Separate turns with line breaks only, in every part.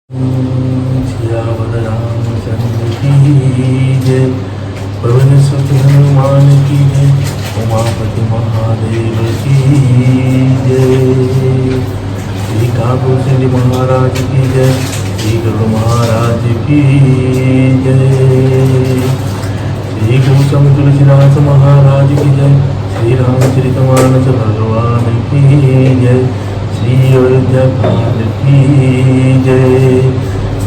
सियावर रामचंद्र की जय। पवन सुत हनुमान की जय। उमापति महादेव की जय। श्री काकुशल महाराज की जय। श्री गुरु महाराज की जय। श्री गौतम तुलसीदास महाराज की जय। श्री रामचरितमानस भगवान की जय। श्री अयोध्या काल की जय।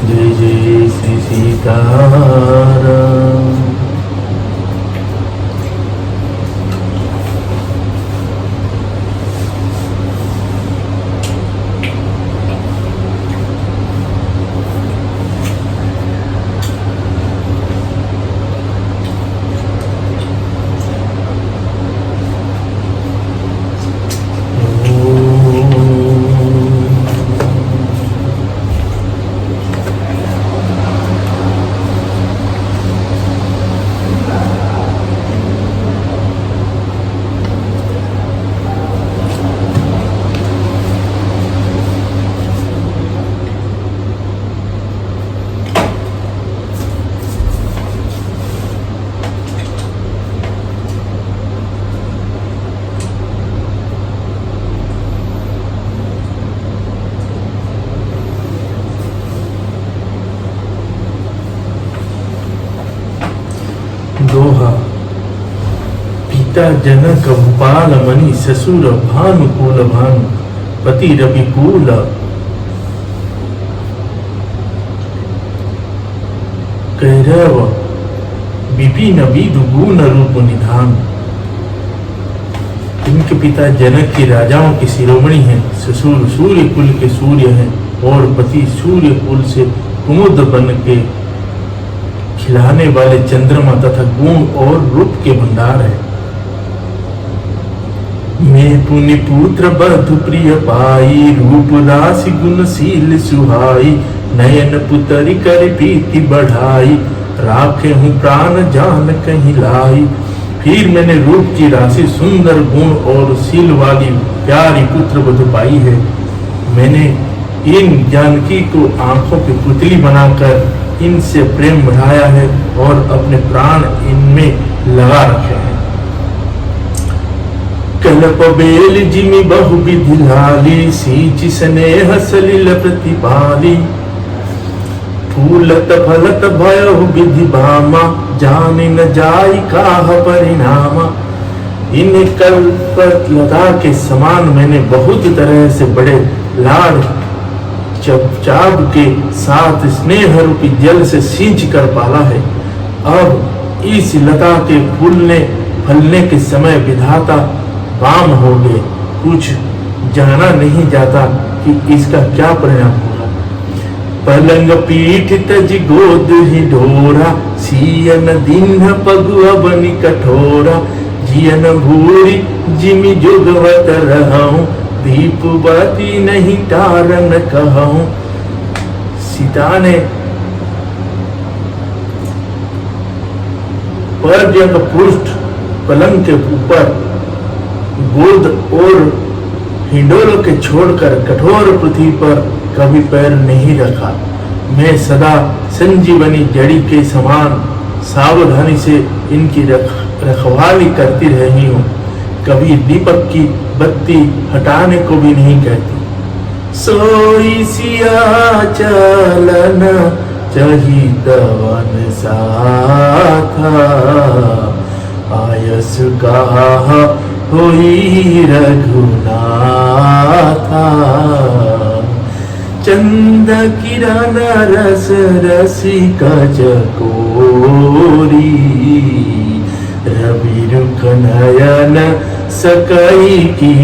जय जय श्री सीताराम। दोहा। पिता जनक भूपाल मणि ससुर भानुकूल भानु पति रविकूल। कैरव विपिन विदु गुण रूप निधान। इनके पिता जनक के राजाओं के शिरोमणि हैं, ससुर सूर्य कुल के सूर्य हैं और पति सूर्य कुल से कुमुद बन के खिलाने वाले चंद्रमा तथा गुण और रूप के भंडार है। मैं पुण्य पुत्र बधु प्रिय पाई रूप राशि गुणशील सुहाई नयन पुतरी कर प्रीति बढ़ाई राखे हूँ प्राण जान कहीं लाई। फिर मैंने रूप की राशि सुंदर गुण और शील वाली प्यारी पुत्र बधु पाई है। मैंने इन जानकी को आंखों की पुतली बनाकर इनसे प्रेम बढ़ाया है और अपने प्राण इनमें लगा रखे हैं। कल्प बेल जिमि बहु विधि लाली सींच स्नेह सलिल प्रतिपाली। फूलत फलत भयो विधि भामा जान न जाई काह परिणामा। इन कल्प लता के समान मैंने बहुत तरह से बड़े लाड़ चपचाप के साथ स्नेह रूपी जल से सींच कर पाला है। अब इस लता के फूलने फलने के समय विधाता वाम हो गए। कुछ जाना नहीं जाता कि इसका क्या परिणाम होगा। पलंग पीठ तज गोद ही ढोरा सियन दिन पगुआ बनी कठोरा। जियन भूरी जिमि जुगवत रहूं दीप बाती नहीं तारन कहूं। सीता ने पर्यंक पृष्ठ पलंग के ऊपर गोद और हिंडोलों के छोड़कर कठोर पृथ्वी पर कभी पैर नहीं रखा। मैं सदा संजीवनी जड़ी के समान सावधानी से इनकी रखवाली करती रही हूँ। कभी दीपक की बत्ती हटाने को भी नहीं कहती। सोई सिया चलन चहितवन साथा आयस गाह होई रघुनाथा। चंद किरण रस रसिका चकोरी रवि रुख नयन सकई की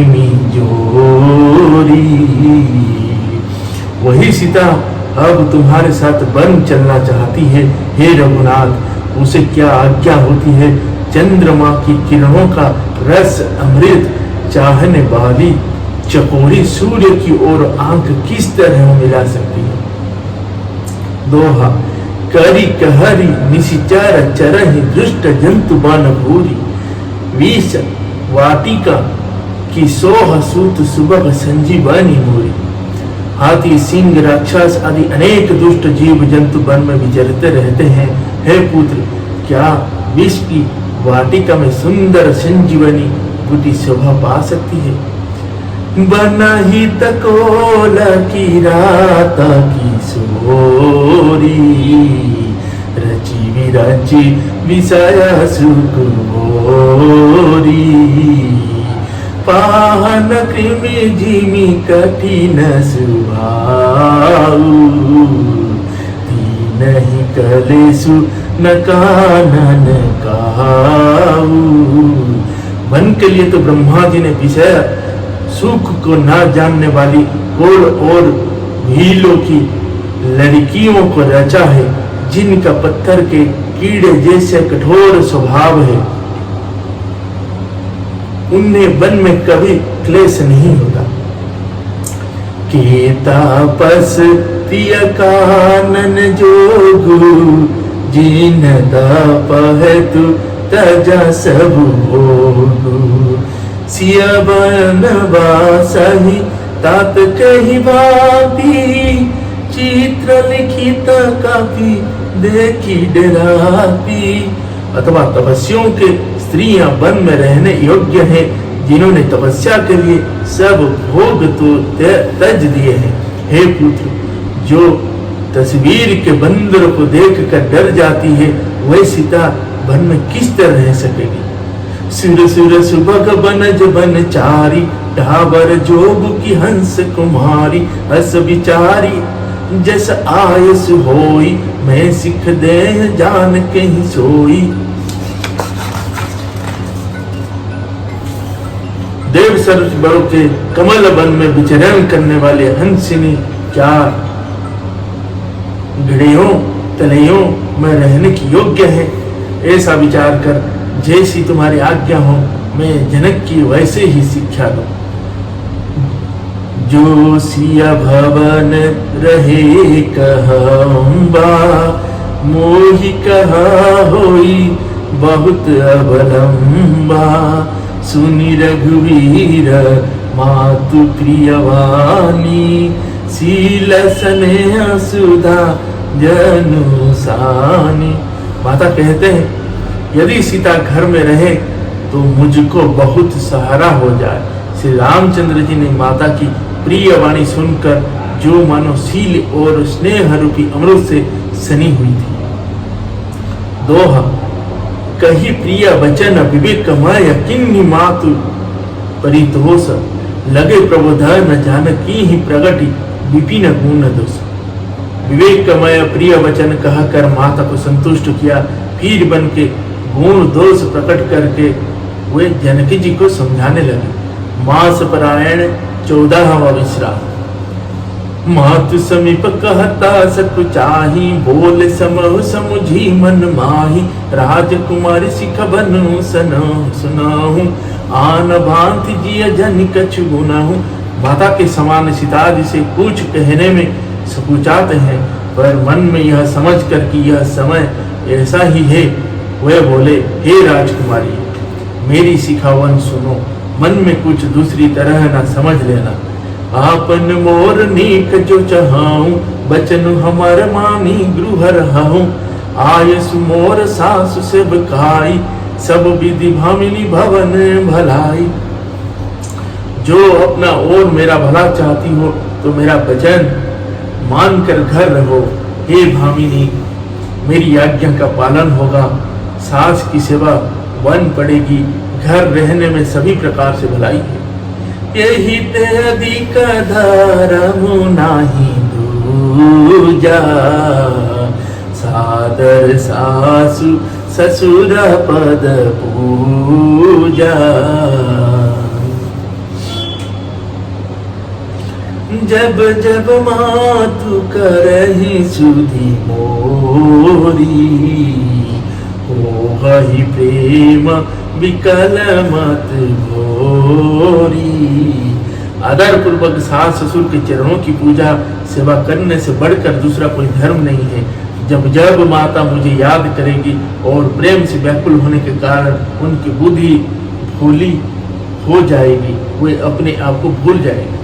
जोरी। वही सीता अब तुम्हारे साथ वन चलना चाहती है। हे रघुनाथ, उसे क्या आज्ञा होती है। चंद्रमा की किरणों का रस अमृत चाहने वाली चकोरी सूर्य की ओर आंख किस तरह मिला सकती है। दोहा। करी कहरी निशिचर चरहि दुष्ट जंतु बन भूरी। विष वाटिका की सोह सूत सुबह संजीवनी मोरी। हाथी, सिंह, राक्षस आदि अनेक दुष्ट जीव जंतु वन में विचरते रहते हैं। हे पुत्र, क्या विष की वाटिका में सुंदर संजीवनी बूटी शोभा पा सकती है? बना ही तकोल की रात की सोरी, रची विराची विषय सुकुमोरी, पाहन कृमि जिमि कठिन सुभाऊ, नहीं कलेसु न कानन काऊ। मन के लिए तो ब्रह्मा जी ने विषय सुख को ना जानने वाली कोल और भीलों की लड़कियों को रचा है, जिनका पत्थर के कीड़े जैसे कठोर स्वभाव है। उनमें वन में कभी क्लेश नहीं होता। के तापस तिय कानन जोगु, जिन ताप है तु तजा सब भोगु, सिया बन बासहि तात कही बापी, चित्र लिखित कापी देखी डरापी। अथवा तपस्वियों के स्त्रियां वन में रहने योग्य हैं, जिन्होंने तपस्या के लिए सब भोग तो तज दिए हैं। हे पुत्र, जो तस्वीर के बंदर को देखकर डर जाती है, वह सीता वन में किस तरह रह सकेगी? सुर सुर सुबह बनज बनचारी, ढाबर जोग की हंस कुमारी, अस विचारी जस आयस होई, मैं सिख दे जान के ही सोई। देव सरोवर के कमल वन में विचरण करने वाले हंसिनी क्या घड़ियों तलैयों में रहने की योग्य है? ऐसा विचार कर जैसी तुम्हारी आज्ञा हो, मैं जनक की वैसे ही शिक्षा दूं। जो सिया भवन रहे कहम्बा, मोहि कहा होई बहुत अवलंबा, सुनि रघुवीर मातु प्रियवानी, शील स्नेह सुधा जनुसानी। माता कहते हैं, यदि सीता घर में रहे तो मुझको बहुत सहारा हो जाए। श्री रामचंद्र जी ने माता की प्रिय वाणी सुनकर जो मानो शील और स्नेह रूपी अमृत से सनी हुई थी। दोहा, कही प्रिय वचन विवेकमय, किन्नी मातु परितोष, लगे प्रबोधन जानकी ही प्रगति, विपिन गुण दोष। विवेकमय प्रिय वचन कहकर माता को संतुष्ट किया, फिर बन के गुण दोष प्रकट करके वे जानकी जी को समझाने लगे। मास परायण 14वां विश्राम। मातु समीप कहता सकु चाही, बोले समह समुझी मन माही, राजकुमारी सिख बनु सुनाहू, आन भांति जिय जन कछु गुनाहू। माता के समान सीता जी से कुछ कहने में सकुचाते हैं, पर मन में यह समझ कर कि यह समय ऐसा ही है, वे बोले, हे राजकुमारी, मेरी सिखावन सुनो, मन में कुछ दूसरी तरह न समझ लेना। आपन मोर नीक जो चाहूं, बचन हमार मानी गृह रहूं, आयसु मोर सासु सेब खाई, सब विधि भामिनी भवन भलाई। जो अपना और मेरा भला चाहती हो तो मेरा वचन मानकर घर रहो। हे भामिनी, मेरी आज्ञा का पालन होगा, सास की सेवा वन पड़ेगी, घर रहने में सभी प्रकार से भलाई है। यही ते अधिक धर्म नाही दूजा, सादर सासु ससुर पद पूजा। जब जब मातु करही सुधि मोरी, ओहि प्रेम विकल मत घोरी। आदर पूर्वक सास ससुर के चरणों की पूजा सेवा करने से बढ़कर दूसरा कोई धर्म नहीं है। जब जब माता मुझे याद करेगी और प्रेम से व्याकुल होने के कारण उनकी बुद्धि भूली हो जाएगी, वे अपने आप को भूल जाएगी।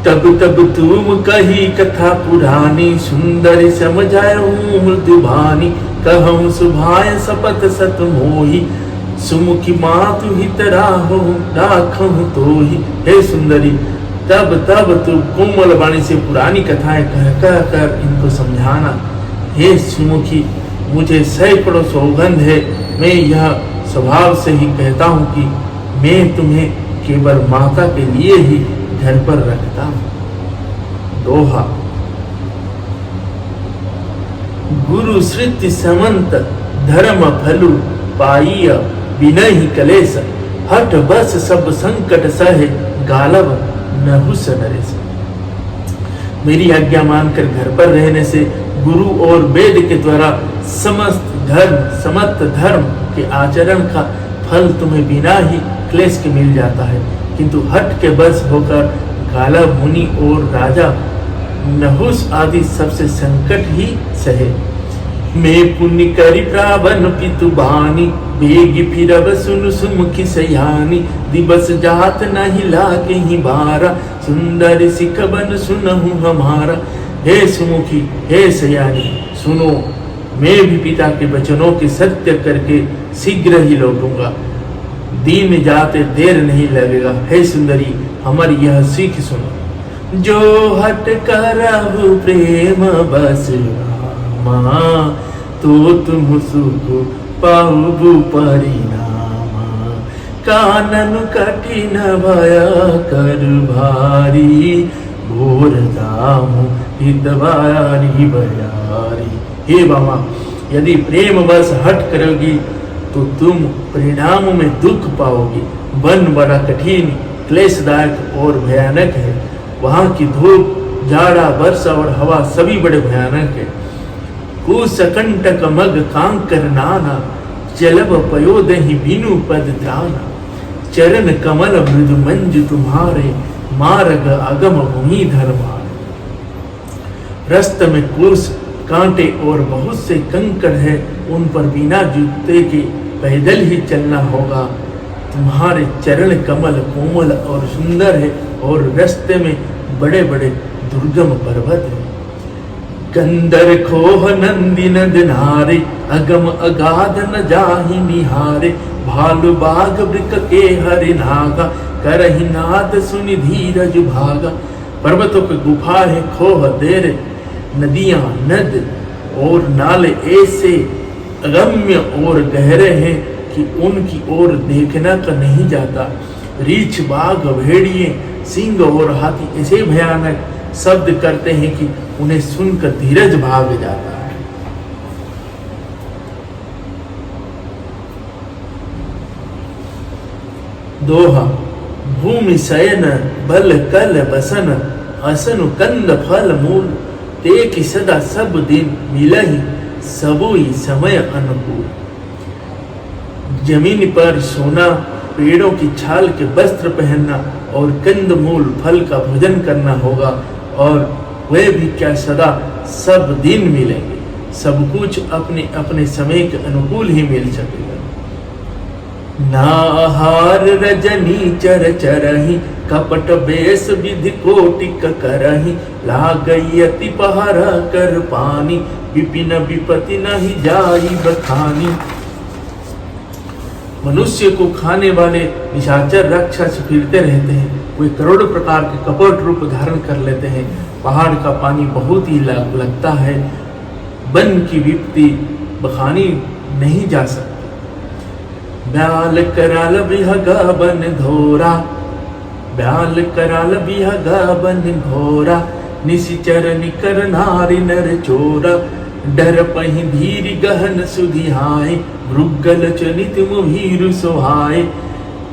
तब तब तुम कही कथा पुरानी, सुंदर समझाऊं मृदुभानी। कहूँ सुभाय सपत सत मोही, सुमुखी मातु हित राखहु तोही। हे सुंदरी, तब तब तू कोमल वाणी से पुरानी कथाएं कह कर इनको समझाना। हे सुमुखी, मुझे सैकड़ों सौगंध है, मैं यह स्वभाव से ही कहता हूँ कि मैं तुम्हें केवल माता के लिए ही घर पर रखता हूँ। दोहा। गुरु श्रुति समंत धर्म फलु, पाइय विनय ही कलेश। हट बस सब संकट सहे, गालव नहुस नरेश। मेरी आज्ञा मानकर घर पर रहने से गुरु और वेद के द्वारा समस्त धर्म के आचरण का फल तुम्हें बिना ही क्लेश के मिल जाता है, किंतु हट के बस होकर गालव मुनि और राजा नहुस आदि सबसे संकट ही सहे। मैं पुण्य करी प्रावन पितु बानी, बेगी फिरब सुन सुमुखी सयानी। दिवस जात नहीं लागे ही बारा, सुंदर सिख बन सुनहु हमारा। हे सुमुखी, हे सयानी, सुनो, मैं भी पिता के वचनों के सत्य करके शीघ्र ही लौटूंगा, दिन जाते देर नहीं लगेगा। हे सुंदरी, हमारी यह सीख सुनो। जो हट करहु प्रेम बस रामा, तो तुम सुख पाऊ परिणामा। कानन कठिन भया कर भारी, घोर दामु हितवारी बयारी। हे बाबा, यदि प्रेम बस हट करोगी तो तुम परिणामों में दुख पाओगी। वन बड़ा कठिन, क्लेशदायक और भयानक है। वहाँ की धूप, जाड़ा, वर्षा और हवा सभी बड़े भयानक है। कुसकंटक मग कांकर नाना, जलब पयोदहि बिनु पद त्राना। चरण कमल मृदु मंजु तुम्हारे, मार्ग अगम भूमि धर्मारे। रस्त में कुश, कांटे और बहुत से कंकड़ है, उन पर बिना जूते के पैदल ही चलना होगा। तुम्हारे चरण कमल कोमल और सुंदर है, और रास्ते में बड़े बड़े दुर्गम पर्वत है। कंदर खोह नंदी नद नारे, अगम अगाध न जाहि निहारे। भालु बाघ वृक के हरि नागा, करहि नाद सुनि धीरज भागा। पर्वतों की गुफा है, खोह देर, नदियां, नद और नाले ऐसे अगम्य और गहरे हैं कि उनकी ओर देखना का नहीं जाता। रीछ, बाघ, भेड़िए, सिंह और हाथी ऐसे भयानक शब्द करते हैं कि उन्हें सुनकर धीरज भाग जाता है। दोहा। भूमि शयन बल कल बसन, असनु कंद फल मूल। ते की सदा सब दिन मिलहि, सबोई समय अनुकूल। जमीन पर सोना, पेड़ों की छाल के वस्त्र पहनना और कंद मूल फल का भोजन करना होगा, और वे भी क्या सदा सब दिन मिलेंगे। सब कुछ अपने अपने समय के अनुकूल ही मिल सकेगा। नाहार रजनी चर चरही, कपट बेस विधि कोटिक करही। लागई अति पहरा कर पानी, विपिन विपति नहीं जाई बखानी। मनुष्य को खाने वाले निशाचर राक्षस फिरते रहते हैं। वे करोड़ों प्रकार के कपट रूप धारण कर लेते हैं। पहाड़ का पानी बहुत ही लगता है। वन की विपत्ति बखानी नहीं जा सकती। ब्याल कराल बिहगा बन धोरा, ब्याल कराल बिहगा बन घोरा। निशिचर निकर नारी नर चोरा, डर पहि धीर गहन सुधिहाय। मृगल चनित मुहीरु सोहाय।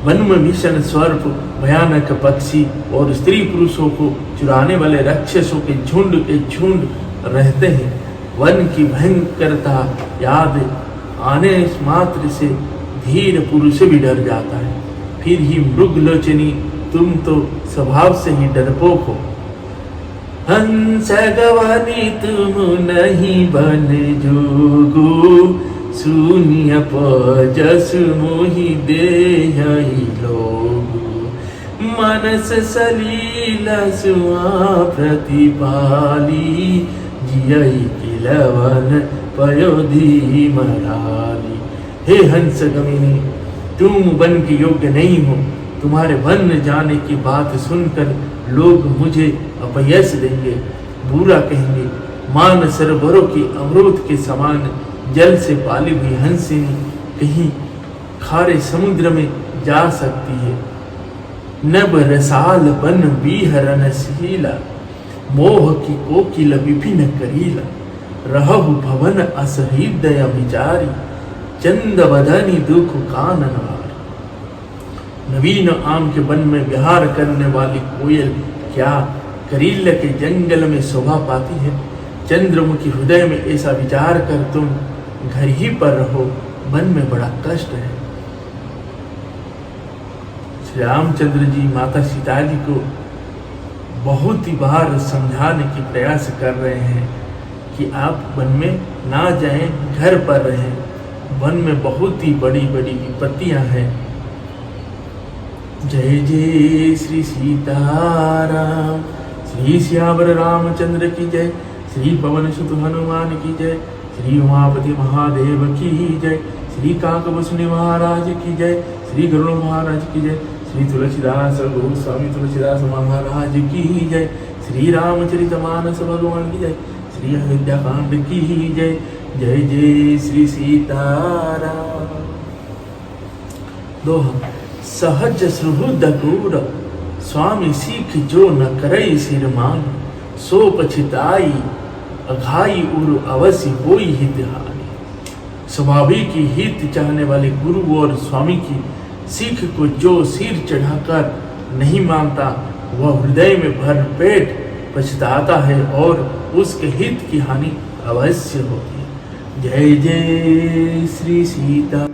वन में भीषण सर्प, भयानक पक्षी और स्त्री पुरुषों को चुराने वाले राक्षसों के झुंड रहते हैं। वन की भयंकरता याद आने मात्र से धीर पुरुष भी डर जाता है। फिर ही मृगलोचनी, तुम तो स्वभाव से ही डरपोक हो। हंस गवानी तुम नहीं बन जोगो, शून्य जस मोहि देहि लोग। मनस सलील सुआ प्रतिपाली जियई किलवन पयोधी मराली। हे हंस गमिनी, तुम वन के योग्य नहीं हो। तुम्हारे वन जाने की बात सुनकर लोग मुझे अपयश देंगे, बुरा कहेंगे। मान सरोवरों की अमृत के समान जल से पाली हुई हंसिनी कहीं खारे समुद्र में जा सकती है। नभ रसाल बन बीहरन शीला, मोह की कोकिल विपिन करीला। रहु भवन असहृदय विचारी, चंद वदनी दुख काननवारी। नवीन आम के वन में विहार करने वाली कोयल क्या करील के जंगल में शोभा पाती है। चंद्रमुखी हृदय में ऐसा विचार कर तुम घर ही पर रहो, वन में बड़ा कष्ट है। श्री रामचंद्र जी माता सीता जी को बहुत ही बार समझाने की प्रयास कर रहे हैं कि आप वन में ना जाएं, घर पर रहें। वन में बहुत ही बड़ी बड़ी विपत्तियां हैं। जय जय श्री सीताराम, श्री श्यावर रामचंद्र की जय, श्री पवन सुत हनुमान की जय, श्री उमापति महादेव की जय, श्री काकभूषणी महाराज की जय, श्री गरुड़ महाराज की जय, श्री तुलसीदास गोस्वामी तुलसीदास महाराज की जय, श्री रामचरितमानस भगवान की जय, श्री अयोध्या कांड की जय। जय जय श्री सीताराम। दोहा। सहज सुहृद गूढ़ स्वामी सीख जो न करई सिर मान, सो पछिताई अघाई उर अवश्य होई हित हानि। स्वाभाविक ही हित चाहने वाले गुरु और स्वामी की सीख को जो सिर चढ़ाकर नहीं मानता, वह हृदय में भर पेट पछताता है और उसके हित की हानि अवश्य होती है। जय जय श्री सीता।